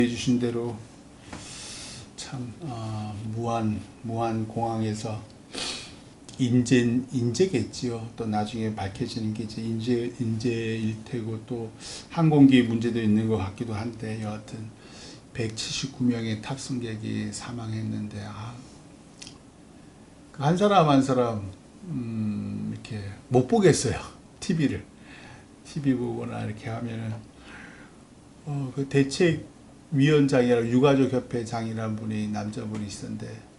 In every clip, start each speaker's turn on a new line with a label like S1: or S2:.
S1: 해주신 대로 참 무한 공항에서 인재겠지요. 또 나중에 밝혀지는 게 이제 인재일 테고, 또 항공기 문제도 있는 것 같기도 한데, 여하튼 179명의 탑승객이 사망했는데, 한 사람 한 사람 이렇게 못 보겠어요. TV 보거나 이렇게 하면은 그 대책위원장이라 유가족협회장이라는 분이, 남자분이 있었는데,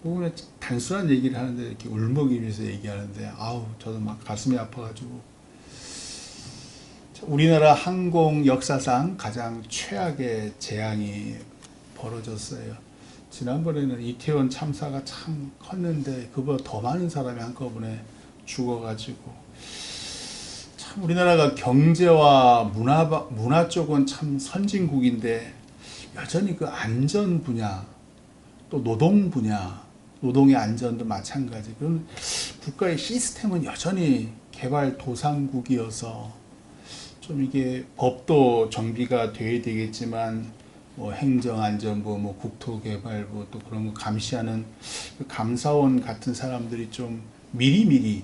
S1: 그냥 단순한 얘기를 하는데 이렇게 울먹이면서 얘기하는데, 저도 막 가슴이 아파가지고. 우리나라 항공 역사상 가장 최악의 재앙이 벌어졌어요. 지난번에는 이태원 참사가 참 컸는데 그보다 더 많은 사람이 한꺼번에 죽어가지고, 참 우리나라가 경제와 문화 쪽은 참 선진국인데, 여전히 그 안전 분야, 또 노동 분야, 노동의 안전도 마찬가지. 그런 국가의 시스템은 여전히 개발도상국이어서 좀 이게 법도 정비가 돼야 되겠지만, 뭐 행정안전부, 국토개발부, 또 그런 거 감시하는 그 감사원 같은 사람들이 좀 미리미리,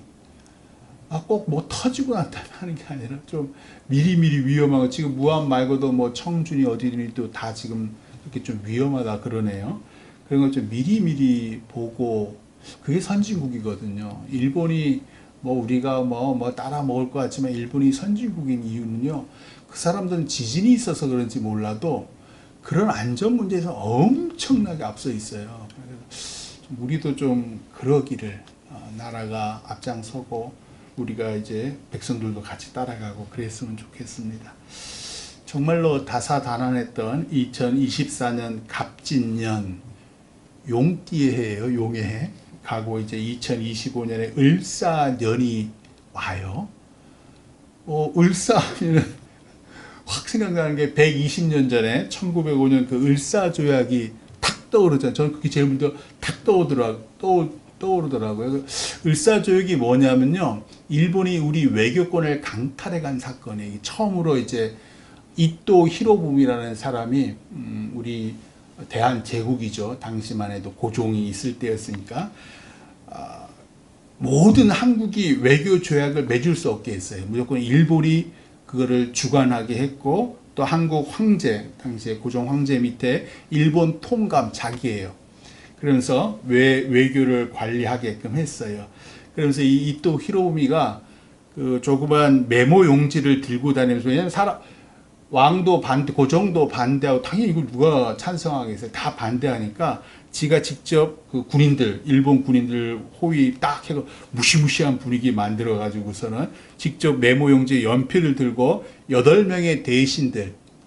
S1: 꼭 뭐 터지고 났다 하는 게 아니라 좀 미리미리 위험한 거, 지금 무안 말고도 뭐 청준이 어디니 또 다 지금 이렇게 좀 위험하다 그러네요. 그런 걸 좀 미리미리 보고, 그게 선진국이거든요. 일본이 우리가 따라 먹을 것 같지만, 일본이 선진국인 이유는요, 그 사람들은 지진이 있어서 그런지 몰라도 그런 안전 문제에서 엄청나게 앞서 있어요. 그래서 우리도 좀 그러기를, 나라가 앞장서고 우리가 이제 백성들도 같이 따라가고 그랬으면 좋겠습니다. 정말로 다사다난했던 2024년 갑진년, 용띠의 해예요. 용의 해. 가고 이제 2025년에 을사년이 와요. 을사하면은 확 생각나는 게, 120년 전에 1905년 그 을사조약이 탁 떠오르잖아요. 저는 그게 제일 먼저 탁 떠오르더라고요. 그 을사조약이 뭐냐면요, 일본이 우리 외교권을 강탈해 간 사건이에요. 처음으로 이제 이토 히로부미라는 사람이 우리 대한제국이죠. 당시만 해도 고종이 있을 때였으니까, 모든 한국이 외교 조약을 맺을 수 없게 했어요. 무조건 일본이 그거를 주관하게 했고, 또 한국 황제, 당시에 고종 황제 밑에 일본 통감 자기예요. 그러면서 외교를 관리하게끔 했어요. 그러면서 이 이토 히로부미가 그 조그만 메모 용지를 들고 다니면서, 왜냐면 왕도 반대, 고종도 반대하고, 당연히 이걸 누가 찬성하겠어요. 다 반대하니까 지가 직접 그 군인들, 일본 군인들 호위 딱 해서 무시무시한 분위기 만들어가지고서는 직접 메모용지에 연필을 들고 8명의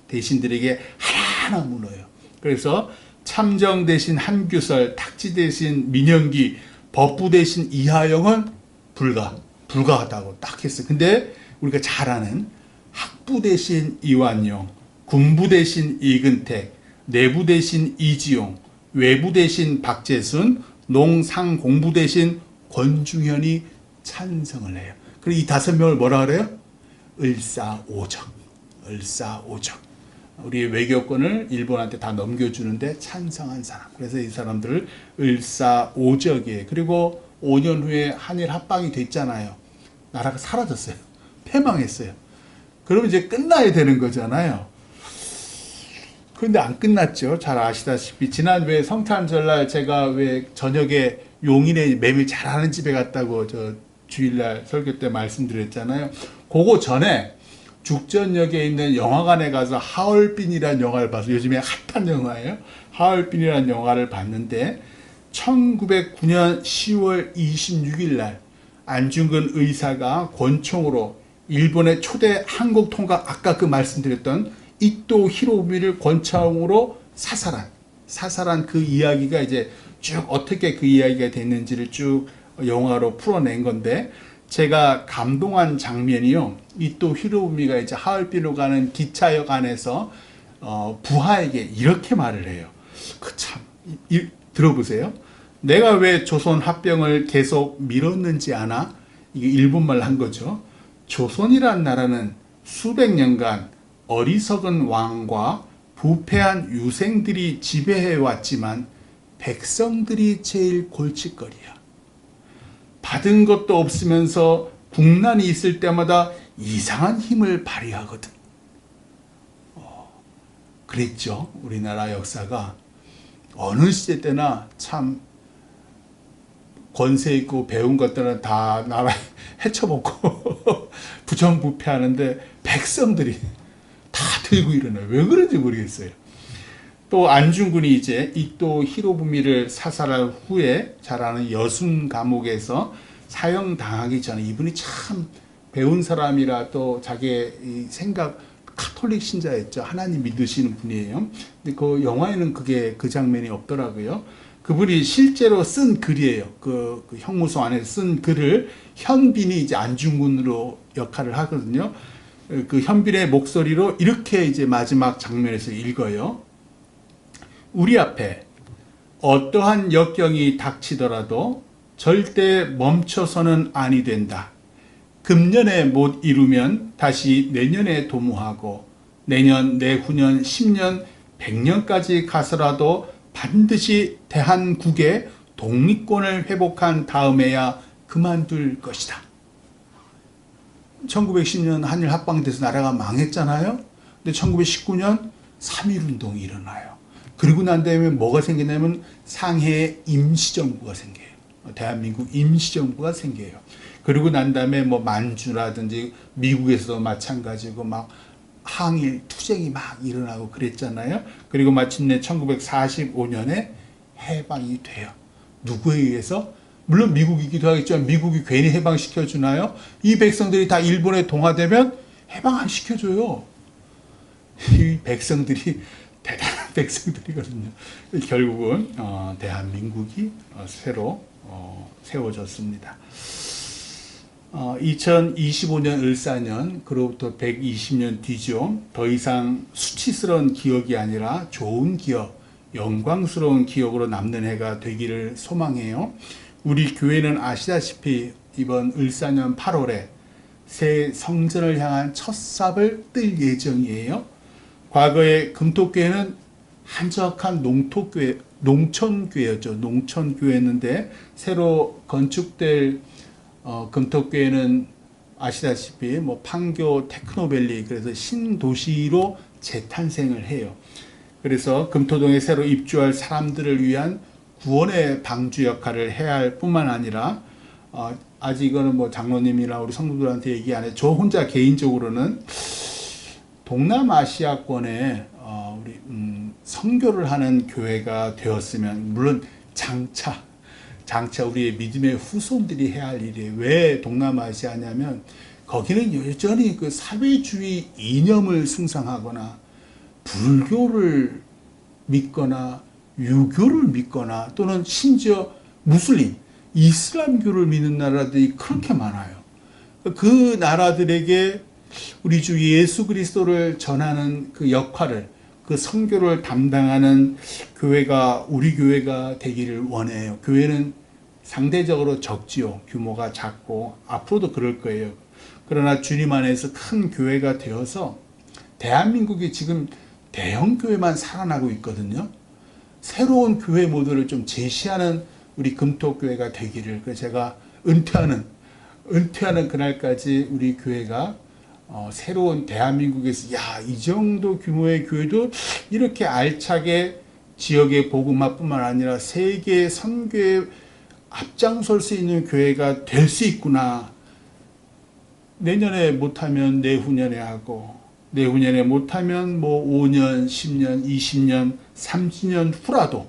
S1: 대신들에게 하나하나 물어요. 그래서 참정 대신 한규설, 탁지 대신 민영기, 법부 대신 이하영은 불가하다고 딱 했어요. 근데 우리가 잘 아는 학부 대신 이완용, 군부 대신 이근택, 내부 대신 이지용, 외부 대신 박재순, 농상공부 대신 권중현이 찬성을 해요. 그리고 이 5명을 뭐라 그래요? 을사오적. 우리의 외교권을 일본한테 다 넘겨주는데 찬성한 사람. 그래서 이 사람들을 을사오적이에요. 그리고 5년 후에 한일 합방이 됐잖아요. 나라가 사라졌어요. 패망했어요. 그러면 이제 끝나야 되는 거잖아요. 그런데 안 끝났죠. 잘 아시다시피 지난 성탄절날 제가 저녁에 용인에 메밀 잘하는 집에 갔다고 주일날 설교 때 말씀드렸잖아요. 그거 전에 죽전역에 있는 영화관에 가서 하얼빈이라는 영화를 봤어요. 요즘에 핫한 영화예요. 하얼빈이라는 영화를 봤는데, 1909년 10월 26일 날 안중근 의사가 권총으로 일본의 초대 한국 통감, 아까 그 말씀드렸던 이토 히로부미를 권총으로 사살한 그 이야기가 이제 쭉 어떻게 그 이야기가 됐는지를 쭉 영화로 풀어낸 건데, 제가 감동한 장면이요, 이토 히로부미가 이제 하얼빈으로 가는 기차역 안에서 부하에게 이렇게 말을 해요. 들어보세요. 내가 왜 조선 합병을 계속 미뤘는지 아나? 이게 일본말 한 거죠. 조선이란 나라는 수백 년간 어리석은 왕과 부패한 유생들이 지배해 왔지만 백성들이 제일 골칫거리야. 받은 것도 없으면서 국난이 있을 때마다 이상한 힘을 발휘하거든. 그랬죠. 우리나라 역사가 어느 시대 때나 참 권세 있고 배운 것들은 다 나라 헤쳐먹고 부정부패하는데 백성들이 다 들고 일어나요. 왜 그런지 모르겠어요. 또 안중근이 이제 이토 히로부미를 사살한 후에 잘 아는 여순 감옥에서 사형당하기 전에 이분이 참 배운 사람이라 또 자기의 생각 카톨릭 신자였죠. 하나님 믿으시는 분이에요. 근데 그 영화에는 그 장면이 없더라고요. 그분이 실제로 쓴 글이에요. 그 형무소 안에 쓴 글을 현빈이 이제 안중근으로 역할을 하거든요. 그 현빈의 목소리로 이렇게 이제 마지막 장면에서 읽어요. 우리 앞에 어떠한 역경이 닥치더라도 절대 멈춰서는 아니 된다. 금년에 못 이루면 다시 내년에 도모하고 내년, 내후년, 10년, 100년까지 가서라도 반드시 대한국의 독립권을 회복한 다음에야 그만둘 것이다. 1910년 한일 합방돼서 나라가 망했잖아요. 근데 1919년 3.1운동이 일어나요. 그리고 난 다음에 뭐가 생기냐면 상해에 임시정부가 생겨요. 대한민국 임시정부가 생겨요. 그리고 난 다음에 뭐 만주라든지 미국에서도 마찬가지고 막 항일 투쟁이 막 일어나고 그랬잖아요. 그리고 마침내 1945년에 해방이 돼요. 누구에 의해서? 물론 미국이기도 하겠지만 미국이 괜히 해방시켜 주나요? 이 백성들이 다 일본에 동화되면 해방 안 시켜줘요. 이 백성들이 대단한 백성들이거든요. 결국은 대한민국이 새로 세워졌습니다. 2025년 을사년, 그로부터 120년 뒤죠. 더 이상 수치스러운 기억이 아니라 좋은 기억, 영광스러운 기억으로 남는 해가 되기를 소망해요. 우리 교회는 아시다시피 이번 을사년 8월에 새 성전을 향한 첫 삽을 뜰 예정이에요. 과거에 금토교회는 한적한 농촌교회였죠. 농촌교회였는데 새로 건축될 금토교회는 아시다시피 뭐 판교 테크노밸리, 그래서 신도시로 재탄생을 해요. 그래서 금토동에 새로 입주할 사람들을 위한 구원의 방주 역할을 해야 할 뿐만 아니라 아직 이거는 뭐 장로님이나 우리 성도들한테 얘기 안 해. 저 혼자 개인적으로는 동남아시아권에 우리 선교를 하는 교회가 되었으면, 물론 장차 우리의 믿음의 후손들이 해야 할 일이에요. 왜 동남아시아냐면 거기는 여전히 그 사회주의 이념을 숭상하거나 불교를 믿거나 유교를 믿거나 또는 심지어 무슬림, 이슬람교를 믿는 나라들이 그렇게 많아요. 그 나라들에게 우리 주 예수 그리스도를 전하는 그 역할을, 그 선교를 담당하는 교회가 우리 교회가 되기를 원해요. 교회는 상대적으로 적지요. 규모가 작고 앞으로도 그럴 거예요. 그러나 주님 안에서 큰 교회가 되어서 대한민국이 지금 대형 교회만 살아나고 있거든요. 새로운 교회 모델을 좀 제시하는 우리 금토교회가 되기를, 그래서 제가 은퇴하는 그날까지 우리 교회가 새로운 대한민국에서 이 정도 규모의 교회도 이렇게 알차게 지역의 복음화뿐만 아니라 세계 선교에 앞장설 수 있는 교회가 될 수 있구나. 내년에 못하면 내후년에 하고, 내후년에 못하면 뭐 5년, 10년, 20년, 30년 후라도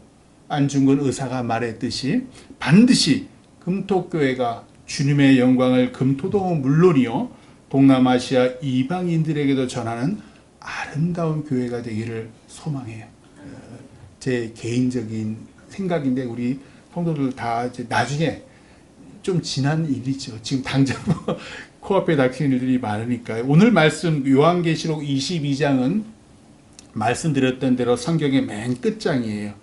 S1: 안중근 의사가 말했듯이 반드시 금토교회가 주님의 영광을 금토동은 물론이요, 동남아시아 이방인들에게도 전하는 아름다운 교회가 되기를 소망해요. 제 개인적인 생각인데 우리 성도들 다 이제 나중에 좀 지난 일이죠. 지금 당장 코앞에 닥치는 일들이 많으니까요. 오늘 말씀 요한계시록 22장은 말씀드렸던 대로 성경의 맨 끝장이에요.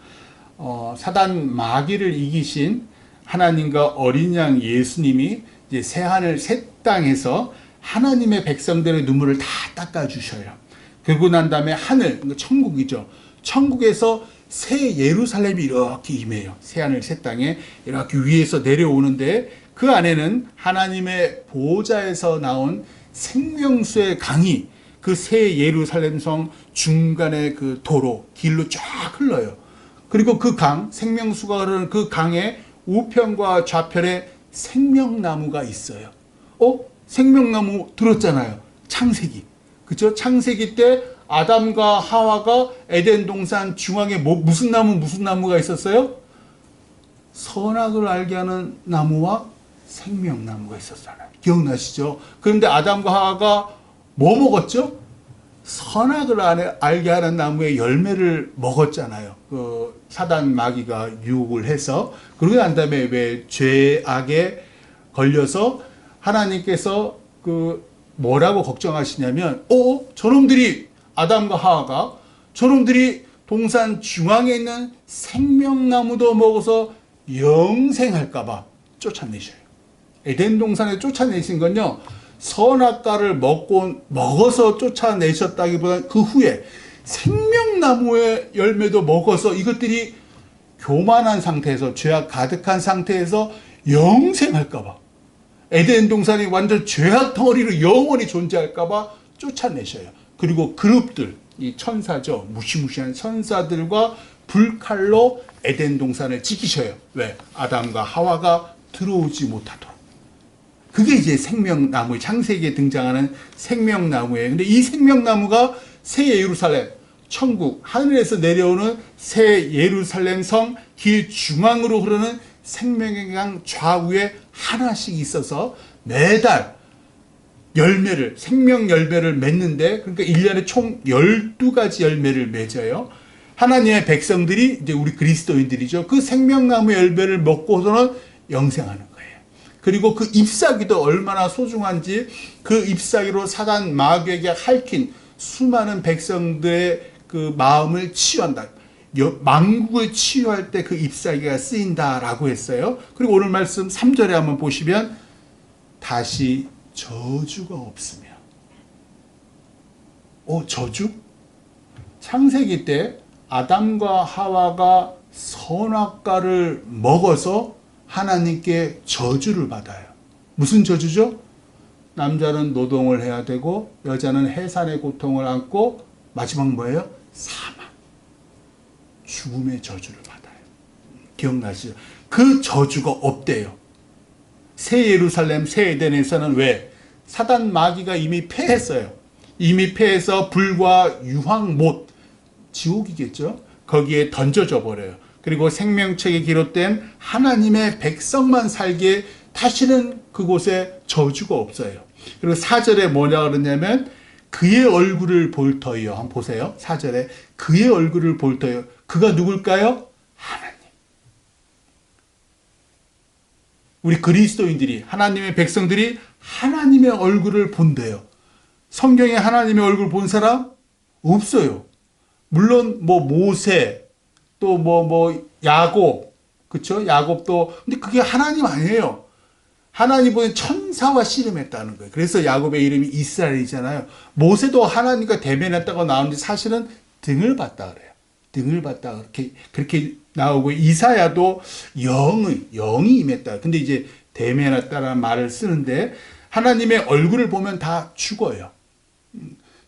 S1: 사단 마귀를 이기신 하나님과 어린 양 예수님이 이제 새 하늘 새 땅에서 하나님의 백성들의 눈물을 다 닦아주셔요. 그러고 난 다음에 하늘, 그러니까 천국이죠. 천국에서 새 예루살렘이 이렇게 임해요. 새하늘 새 땅에 이렇게 위에서 내려오는데 그 안에는 하나님의 보호자에서 나온 생명수의 강이 그 새 예루살렘 성 중간의 그 도로, 길로 쫙 흘러요. 그리고 그 강, 생명수가 흐르는 그 강의 우편과 좌편에 생명나무가 있어요. 생명나무 들었잖아요. 창세기. 그죠? 창세기 때 아담과 하와가 에덴 동산 중앙에 무슨 나무가 있었어요? 선악을 알게 하는 나무와 생명나무가 있었잖아요. 기억나시죠? 그런데 아담과 하와가 뭐 먹었죠? 선악을 알게 하는 나무의 열매를 먹었잖아요. 그 사단 마귀가 유혹을 해서. 그러고 난 다음에 왜 죄악에 걸려서 하나님께서 그 뭐라고 걱정하시냐면, 저놈들이 아담과 하와가 저놈들이 동산 중앙에 있는 생명나무도 먹어서 영생할까봐 쫓아내셔요. 에덴 동산에 쫓아내신 건요, 선악과를 먹어서 쫓아내셨다기보다는 그 후에 생명나무의 열매도 먹어서 이것들이 교만한 상태에서, 죄악 가득한 상태에서 영생할까봐, 에덴 동산이 완전 죄악 덩어리로 영원히 존재할까봐 쫓아내셔요. 그리고 그룹들, 이 천사죠. 무시무시한 천사들과 불칼로 에덴 동산을 지키셔요. 왜? 아담과 하와가 들어오지 못하도록. 그게 이제 생명나무, 창세기에 등장하는 생명나무예요. 근데 이 생명나무가 새 예루살렘, 천국, 하늘에서 내려오는 새 예루살렘 성 길 중앙으로 흐르는 생명의 강 좌우에 하나씩 있어서 매달 생명 열매를 맺는데, 그러니까 1년에 총 12가지 열매를 맺어요. 하나님의 백성들이, 이제 우리 그리스도인들이죠. 그 생명나무 열매를 먹고서는 영생하는 거예요. 그리고 그 잎사귀도 얼마나 소중한지, 그 잎사귀로 사단 마귀에게 핥힌 수많은 백성들의 그 마음을 치유한다. 만국을 치유할 때 그 잎사귀가 쓰인다라고 했어요. 그리고 오늘 말씀 3절에 한번 보시면 다시 저주가 없으며. 저주? 창세기 때 아담과 하와가 선악과를 먹어서 하나님께 저주를 받아요. 무슨 저주죠? 남자는 노동을 해야 되고 여자는 해산의 고통을 안고 마지막 뭐예요? 사망. 죽음의 저주를 받아요. 기억나시죠? 그 저주가 없대요. 새 예루살렘, 새 에덴에서는 왜? 사단 마귀가 이미 패했어요. 이미 패해서 불과 유황 못, 지옥이겠죠? 거기에 던져져 버려요. 그리고 생명책에 기록된 하나님의 백성만 살기에 다시는 그곳에 저주가 없어요. 그리고 4절에 뭐냐 그러냐면 그의 얼굴을 볼 터이요. 한번 보세요. 4절에 그의 얼굴을 볼 터이요. 그가 누굴까요? 하나님. 우리 그리스도인들이, 하나님의 백성들이 하나님의 얼굴을 본대요. 성경에 하나님의 얼굴 본 사람 없어요. 물론 모세, 또 야곱, 그쵸? 야곱도, 근데 그게 하나님 아니에요. 하나님은 천사와 씨름했다는 거예요. 그래서 야곱의 이름이 이스라엘이잖아요. 모세도 하나님과 대면했다고 나오는데 사실은 등을 봤다 그래요. 등을 봤다 그렇게 나오고, 이사야도 영이 임했다. 근데 이제 대면했다라는 말을 쓰는데, 하나님의 얼굴을 보면 다 죽어요.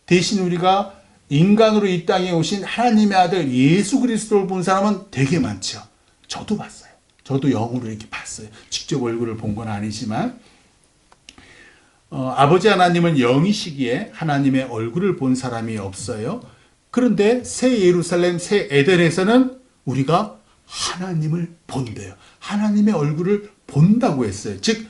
S1: 대신 우리가 인간으로 이 땅에 오신 하나님의 아들 예수 그리스도를 본 사람은 되게 많죠. 저도 봤어요. 저도 영으로 이렇게 봤어요. 직접 얼굴을 본 건 아니지만, 아버지 하나님은 영이시기에 하나님의 얼굴을 본 사람이 없어요. 그런데 새 예루살렘, 새 에덴에서는 우리가 하나님을 본대요. 하나님의 얼굴을 본다고 했어요. 즉,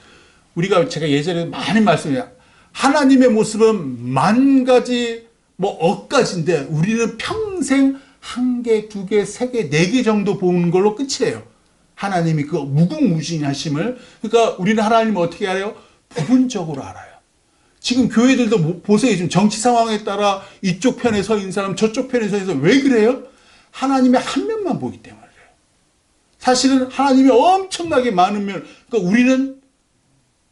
S1: 제가 예전에 많이 말씀해요. 하나님의 모습은 만 가지, 억 가지인데 우리는 평생 한 개, 두 개, 세 개, 네 개 정도 보는 걸로 끝이에요. 하나님이 그 무궁무진하심을. 그러니까 우리는 하나님을 어떻게 알아요? 부분적으로 알아요. 지금 교회들도 보세요. 지금 정치 상황에 따라 이쪽 편에 서 있는 사람, 저쪽 편에 서 있는 사람. 왜 그래요? 하나님의 한 면만 보기 때문에 그래요. 사실은 하나님이 엄청나게 많은 면, 그러니까 우리는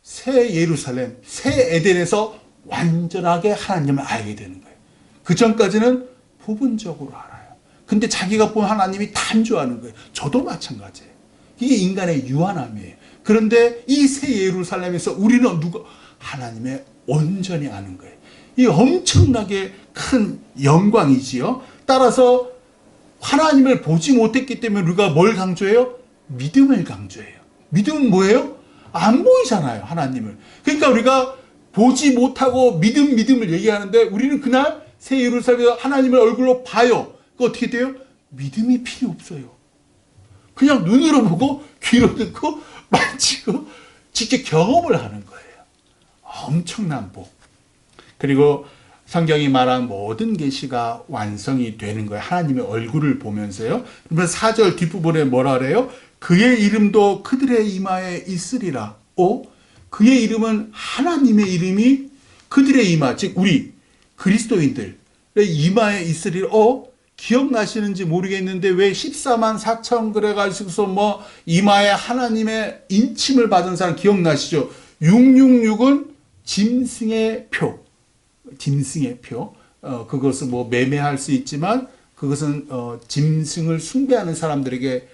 S1: 새 예루살렘, 새 에덴에서 완전하게 하나님을 알게 되는 거예요. 그 전까지는 부분적으로 알아요. 근데 자기가 본 하나님이 단조하는 거예요. 저도 마찬가지예요. 이게 인간의 유한함이에요. 그런데 이 새 예루살렘에서 우리는 누가 하나님의 온전히 아는 거예요. 이 엄청나게 큰 영광이지요. 따라서 하나님을 보지 못했기 때문에 우리가 뭘 강조해요? 믿음을 강조해요. 믿음은 뭐예요? 안 보이잖아요, 하나님을. 그러니까 우리가 보지 못하고 믿음을 얘기하는데 우리는 그날 새 예루살렘에서 하나님을 얼굴로 봐요. 그 어떻게 돼요? 믿음이 필요 없어요. 그냥 눈으로 보고 귀로 듣고 만지고 직접 경험을 하는 거예요. 엄청난 복. 그리고 성경이 말한 모든 계시가 완성이 되는 거예요. 하나님의 얼굴을 보면서요. 그러면 4절 뒷부분에 뭐라 그래요? 그의 이름도 그들의 이마에 있으리라. 그의 이름은 하나님의 이름이 그들의 이마, 즉 우리 그리스도인들의 이마에 있으리라. 기억나시는지 모르겠는데 왜 14만 4천 그래가지고서 뭐 이마에 하나님의 인침을 받은 사람 기억나시죠? 666은 짐승의 표. 짐승의 표. 그것은 뭐 매매할 수 있지만 그것은 짐승을 숭배하는 사람들에게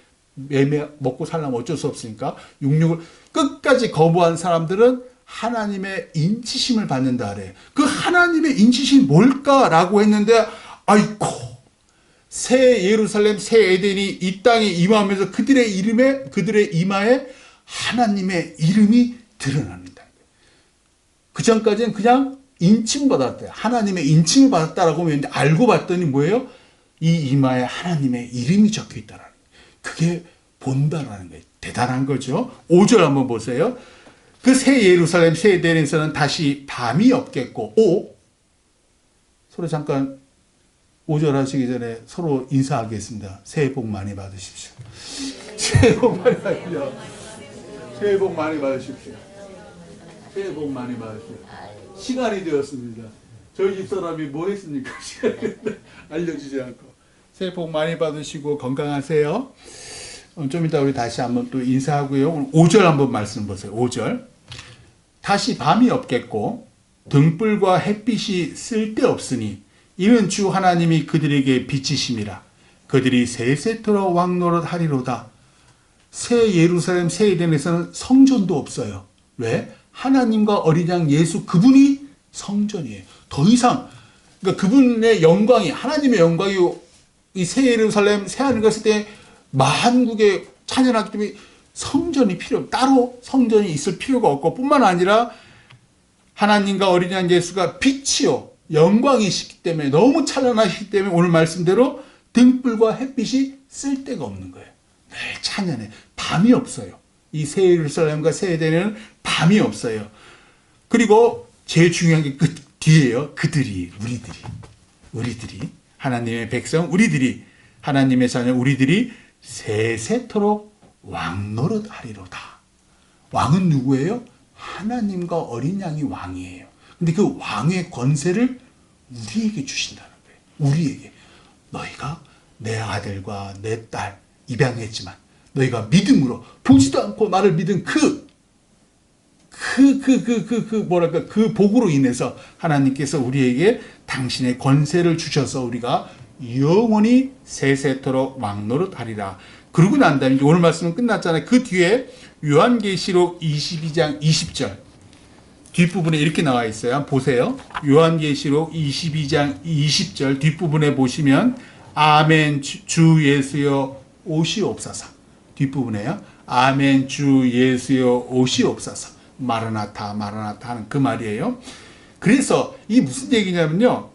S1: 먹고 살려면 어쩔 수 없으니까 66을 끝까지 거부한 사람들은 하나님의 인치심을 받는다 그래요. 그 하나님의 인치심이 뭘까라고 했는데 아이고 새 예루살렘 새 에덴이 이 땅에 임하면서 그들의 이마에 하나님의 이름이 드러납니다. 그 전까지는 그냥 인칭받았대요. 하나님의 인칭을 받았다라고 했는데 알고 봤더니 뭐예요? 이 이마에 하나님의 이름이 적혀 있다라는 거예요. 그게 본다라는 거예요. 대단한 거죠. 5절 한번 보세요. 그 새 예루살렘 새 에덴에서는 다시 밤이 없겠고 서로 잠깐 5절 하시기 전에 서로 인사하겠습니다. 새해 복 많이 받으십시오. 새해 복 많이 받으십시오. 새해 복 많이 받으십시오. 새해 복 많이 받으십시오. 시간이 되었습니다. 저희 집사람이 뭐 했습니까? 알려주지 않고. 새해 복 많이 받으시고 건강하세요. 좀 이따 우리 다시 한번 또 인사하고요. 5절 한번 말씀 보세요. 5절. 다시 밤이 없겠고 등불과 햇빛이 쓸데없으니 이는 주 하나님이 그들에게 비치심이라. 그들이 세세토록 왕노릇 하리로다. 새 예루살렘 새 에덴에서는 성전도 없어요. 왜? 하나님과 어린 양 예수 그분이 성전이에요. 더 이상 그러니까 그분의 영광이 하나님의 영광이 이 새 예루살렘 새 하늘 갔을 때 만국에 찬양하기 때문에 성전이 따로 성전이 있을 필요가 없고 뿐만 아니라 하나님과 어린 양 예수가 빛이요 영광이시기 때문에 너무 찬란하시기 때문에 오늘 말씀대로 등불과 햇빛이 쓸데가 없는 거예요. 늘 찬양해. 밤이 없어요. 이 새 예루살렘과 새 에덴에는 밤이 없어요. 그리고 제일 중요한 게 그 뒤에요. 그들이 우리들이 하나님의 백성 우리들이 하나님의 자녀 우리들이 세세토록 왕노릇 하리로다. 왕은 누구예요? 하나님과 어린 양이 왕이에요. 근데 그 왕의 권세를 우리에게 주신다는 거예요. 우리에게. 너희가 내 아들과 내 딸 입양했지만 너희가 믿음으로 보지도 않고 나를 믿은 그 복으로 인해서 하나님께서 우리에게 당신의 권세를 주셔서 우리가 영원히 세세토록 왕노릇 하리라. 그러고 난 다음에 오늘 말씀은 끝났잖아요. 그 뒤에 요한계시록 22장 20절 뒷부분에 이렇게 나와 있어요. 한번 보세요. 요한계시록 22장 20절 뒷부분에 보시면 아멘 주 예수여 오시옵소서. 뒷부분에요. 아멘 주 예수여 오시옵소서. 마라나타 하는 그 말이에요. 그래서 이 무슨 얘기냐면요.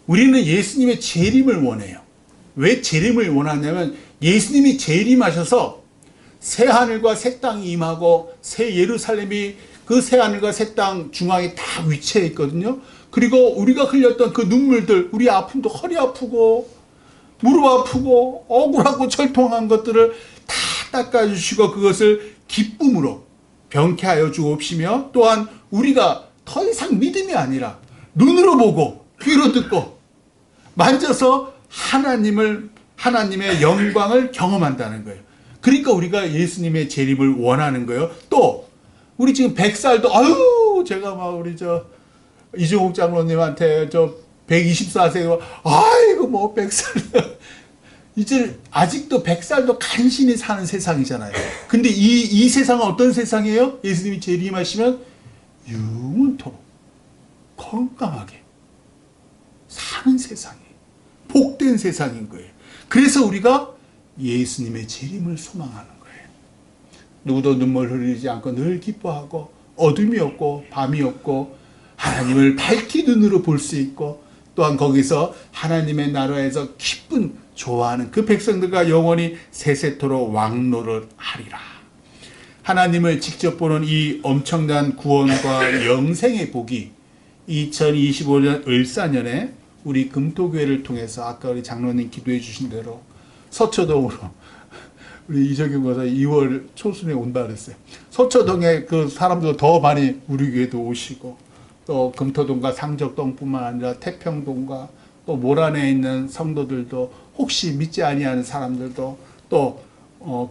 S1: 우리는 예수님의 재림을 원해요. 왜 재림을 원하냐면 예수님이 재림하셔서 새 하늘과 새 땅이 임하고 새 예루살렘이 그 새 하늘과 새 땅 중앙에 다 위치해 있거든요. 그리고 우리가 흘렸던 그 눈물들, 우리 아픔도 허리 아프고 무릎 아프고 억울하고 절통한 것들을 다 닦아주시고 그것을 기쁨으로 병쾌하여 주옵시며 또한 우리가 더 이상 믿음이 아니라 눈으로 보고 귀로 듣고 만져서 하나님의 영광을 경험한다는 거예요. 그러니까 우리가 예수님의 재림을 원하는 거예요. 또 우리 지금 100살도 제가 막 우리 이종욱 장로님한테 124세가 아이고 뭐 100살 이제 아직도 100살도 간신히 사는 세상이잖아요. 근데 이 세상은 어떤 세상이에요? 예수님이 재림하시면 영원토록 건강하게 사는 세상이에요. 복된 세상인 거예요. 그래서 우리가 예수님의 재림을 소망하는 거예요. 누구도 눈물 흘리지 않고 늘 기뻐하고 어둠이 없고 밤이 없고 하나님을 밝힌 눈으로 볼 수 있고 또한 거기서 하나님의 나라에서 기쁜 좋아하는 그 백성들과 영원히 세세토록 왕노를 하리라. 하나님을 직접 보는 이 엄청난 구원과 영생의 복이 2025년 을사년에 우리 금토교회를 통해서 아까 우리 장로님 기도해 주신 대로 서초동으로 우리 이정경 권사 2월 초순에 온다 그랬어요. 서초동에 그 사람들 더 많이 우리 교회도 오시고 또 금토동과 상적동뿐만 아니라 태평동과 또 모란에 있는 성도들도 혹시 믿지 아니하는 사람들도 또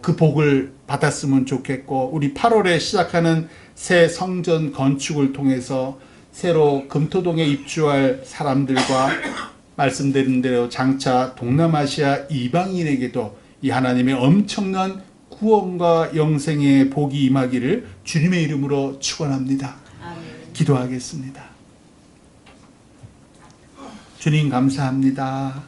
S1: 그 복을 받았으면 좋겠고 우리 8월에 시작하는 새 성전 건축을 통해서 새로 금토동에 입주할 사람들과 말씀드린 대로 장차 동남아시아 이방인에게도 이 하나님의 엄청난 구원과 영생의 복이 임하기를 주님의 이름으로 축원합니다. 기도하겠습니다. 주님 감사합니다.